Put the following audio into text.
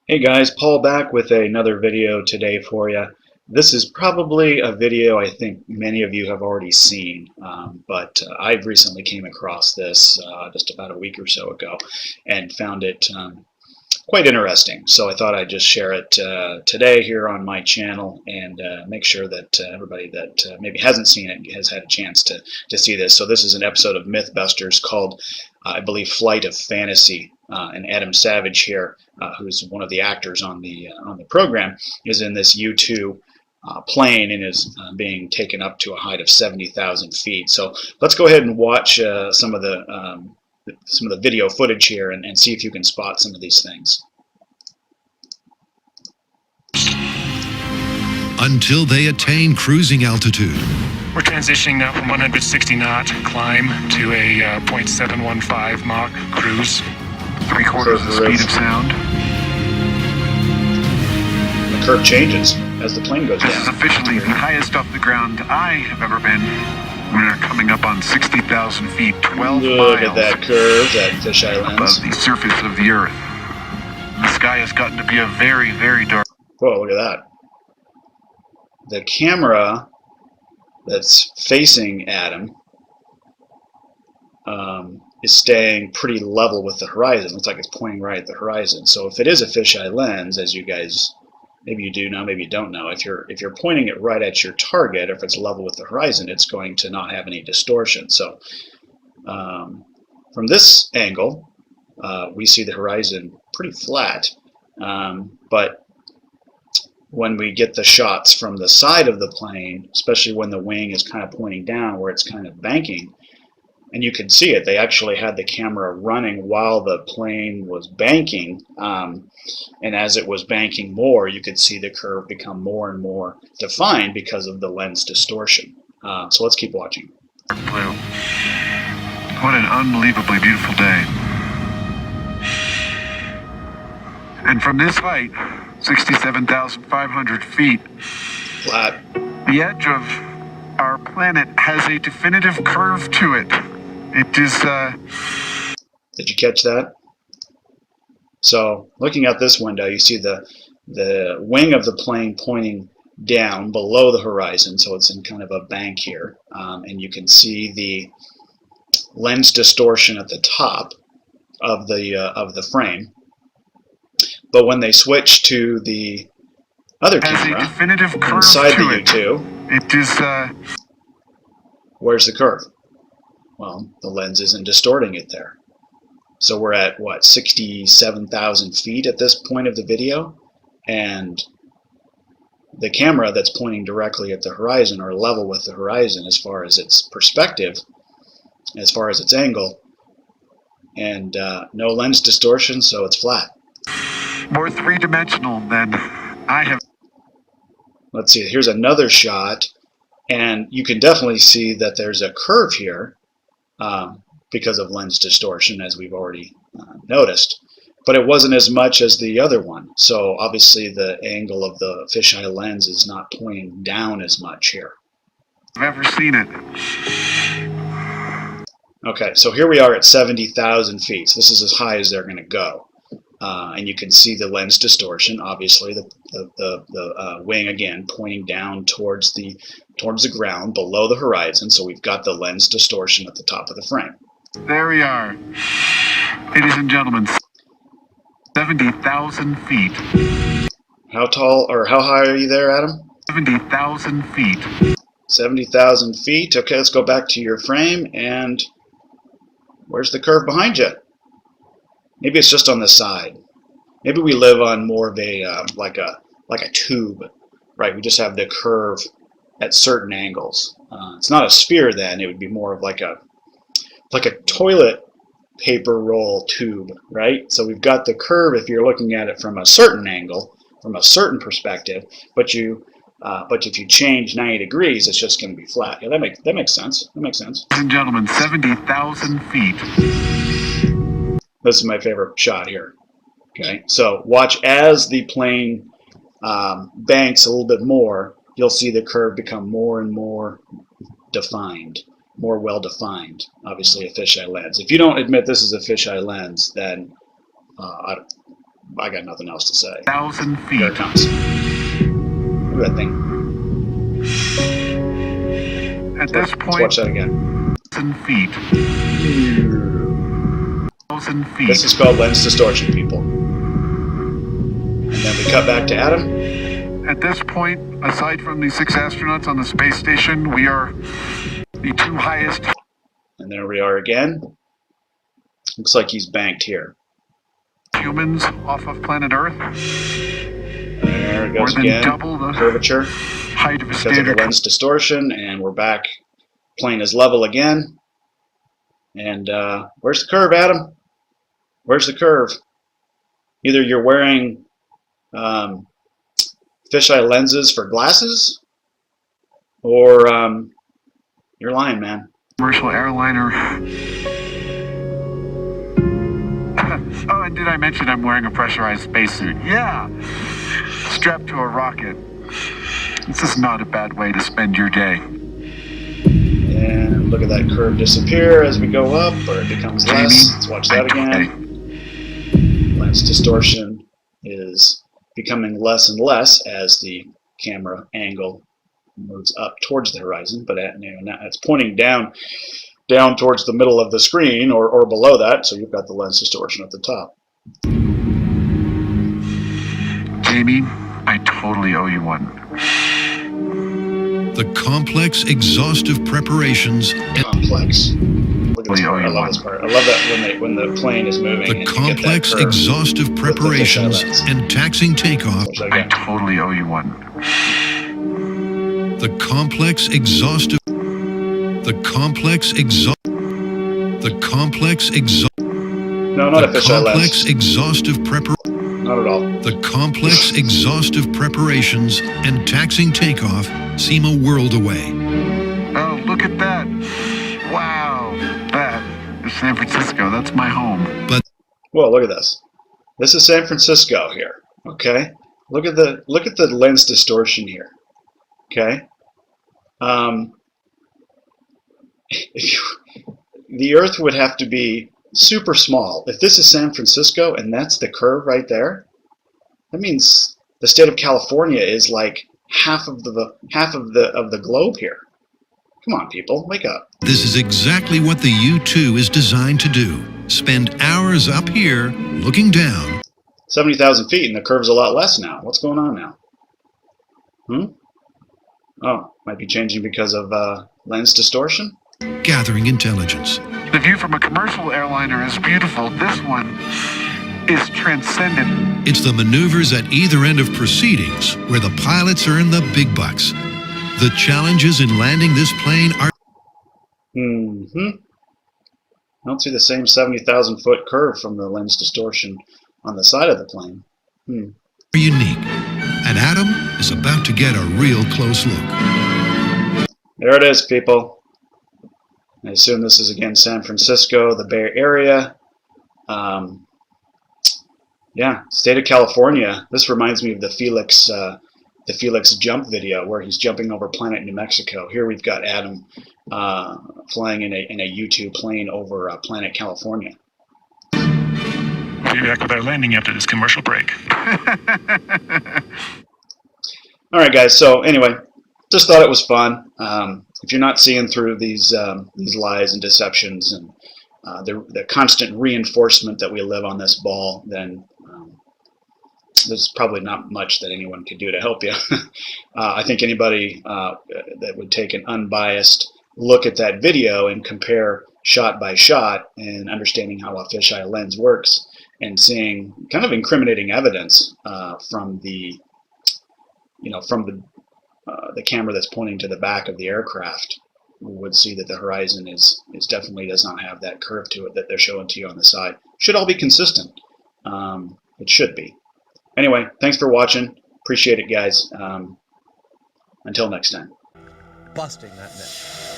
Hey guys, Paul back with another video today for you. This is probably a video I think many of you have already seen, but I've recently came across this just about a week or so ago and found it quite interesting. So I thought I'd just share it today here on my channel and make sure that everybody that maybe hasn't seen it has had a chance to see this. So this is an episode of MythBusters called, I believe, Flight of Fantasy. And Adam Savage here, who's one of the actors on the program, is in this U-2 plane and is being taken up to a height of 70,000 feet. So let's go ahead and watch some of the video footage here and see if you can spot some of these things. Until they attain cruising altitude. We're transitioning now from 160 knot climb to a 0.715 Mach cruise. 3/4 the speed of sound. The curve changes as the plane goes down. This is officially the highest off the ground I have ever been. We're coming up on 60,000 feet, 12 Look miles at that curve, that fisheye lens. above the surface of the Earth. The sky has gotten to be a very, very dark. Whoa, look at that. The camera that's facing Adam is staying pretty level with the horizon. Looks like it's pointing right at the horizon. So if it is a fisheye lens, as you guys, maybe you do know, maybe you don't know, if you're pointing it right at your target, if it's level with the horizon, it's going to not have any distortion. So from this angle, we see the horizon pretty flat, but when we get the shots from the side of the plane, especially when the wing is kind of pointing down where it's kind of banking, and you can see it, they actually had the camera running while the plane was banking, and as it was banking more, you could see the curve become more and more defined because of the lens distortion. So let's keep watching. Blue. What an unbelievably beautiful day. And from this height, 67,500 feet, Flat. the edge of our planet has a definitive curve to it. It is, Did you catch that? So looking out this window, you see the wing of the plane pointing down below the horizon, so it's in kind of a bank here, and you can see the lens distortion at the top of the frame. But when they switch to the other camera a definitive curve inside to the it. U2, It is, where's the curve? Well, the lens isn't distorting it there. So we're at, what, 67,000 feet at this point of the video? And the camera that's pointing directly at the horizon or level with the horizon as far as its perspective, as far as its angle, and no lens distortion, so it's flat. more three-dimensional than I have. Let's see, here's another shot, and you can definitely see that there's a curve here because of lens distortion, as we've already noticed. But it wasn't as much as the other one, so obviously the angle of the fisheye lens is not pointing down as much here. I've ever seen it. Okay, so here we are at 70,000 feet. So this is as high as they're going to go. And you can see the lens distortion, obviously, the wing again pointing down towards the ground below the horizon. So we've got the lens distortion at the top of the frame. There we are. Ladies and gentlemen, 70,000 feet. How tall or how high are you there, Adam? 70,000 feet. 70,000 feet. Okay, let's go back to your frame, and where's the curve behind you? Maybe it's just on the side. Maybe we live on more of a like a tube, right? We just have the curve at certain angles. It's not a sphere then. It would be more of like a toilet paper roll tube, right? So we've got the curve if you're looking at it from a certain angle, from a certain perspective, but if you change 90 degrees, it's just going to be flat. Yeah, that makes sense. That makes sense. Ladies and gentlemen, 70,000 feet. This is my favorite shot here. Okay, so watch as the plane banks a little bit more, you'll see the curve become more and more defined, more well-defined. Obviously a fisheye lens. If you don't admit this is a fisheye lens, then I got nothing else to say. 1,000 Here it feet. comes. Look at that thing. At this Let's point, watch that again. 1,000 feet. 1,000 feet. This is called lens distortion, people. And then we cut back to Adam. At this point, aside from the 6 astronauts on the space station, we are the 2 highest. And there we are again. Looks like he's banked here. Humans off of planet Earth. There it More goes than again. double the Curvature height of a because of the standard. lens distortion, and we're back. Plane is level again. And where's the curve, Adam? Where's the curve? Either you're wearing fisheye lenses for glasses, or you're lying, man. Commercial airliner. Oh, and did I mention I'm wearing a pressurized spacesuit? Yeah! Strapped to a rocket. This is not a bad way to spend your day. And look at that curve disappear as we go up, or it becomes less. Let's watch that again. Lens distortion is becoming less and less as the camera angle moves up towards the horizon, but now it's pointing down towards the middle of the screen, or below that, so you've got the lens distortion at the top. Jamie, I totally owe you one. The complex, exhaustive preparations. Complex. Look at this part. I love this part. I love that when the plane is moving. The and complex, you get that curve exhaustive with the preparations fisheye lens. and taxing takeoff. Watch that I again. totally owe you one. The complex, exhaustive. The complex, The complex, No, not a the fisheye complex, lens. exhaustive Not at all. The complex, exhaustive preparations and taxing takeoff seem a world away. Oh, look at that. Wow. That is San Francisco. That's my home. Whoa, look at this. This is San Francisco here. Okay? Look at the lens distortion here. Okay? The Earth would have to be super small. If this is San Francisco and that's the curve right there, that means the state of California is like half of the globe here. Come on, people, wake up. This is exactly what the U-2 is designed to do. Spend hours up here looking down. 70,000 feet and the curve's a lot less now. What's going on now? Oh, might be changing because of lens distortion? Gathering intelligence. The view from a commercial airliner is beautiful. This one is transcendent. It's the maneuvers at either end of proceedings where the pilots earn the big bucks. The challenges in landing this plane are I don't see the same 70,000 foot curve from the lens distortion on the side of the plane. unique. And Adam is about to get a real close look. There it is, people. I assume this is again San Francisco, the Bay Area. Yeah, state of California. This reminds me of the Felix jump video where he's jumping over Planet New Mexico. Here we've got Adam flying in a U-2 plane over Planet California. We'll be back with our landing after this commercial break. All right, guys. So anyway, just thought it was fun. If you're not seeing through these lies and deceptions and the constant reinforcement that we live on this ball, then there's probably not much that anyone could do to help you. I think anybody that would take an unbiased look at that video and compare shot by shot and understanding how a fisheye lens works and seeing kind of incriminating evidence from the camera that's pointing to the back of the aircraft would see that the horizon is definitely does not have that curve to it that they're showing to you on the side. Should all be consistent. It should be. Anyway, thanks for watching. Appreciate it, guys. Until next time. Busting that myth.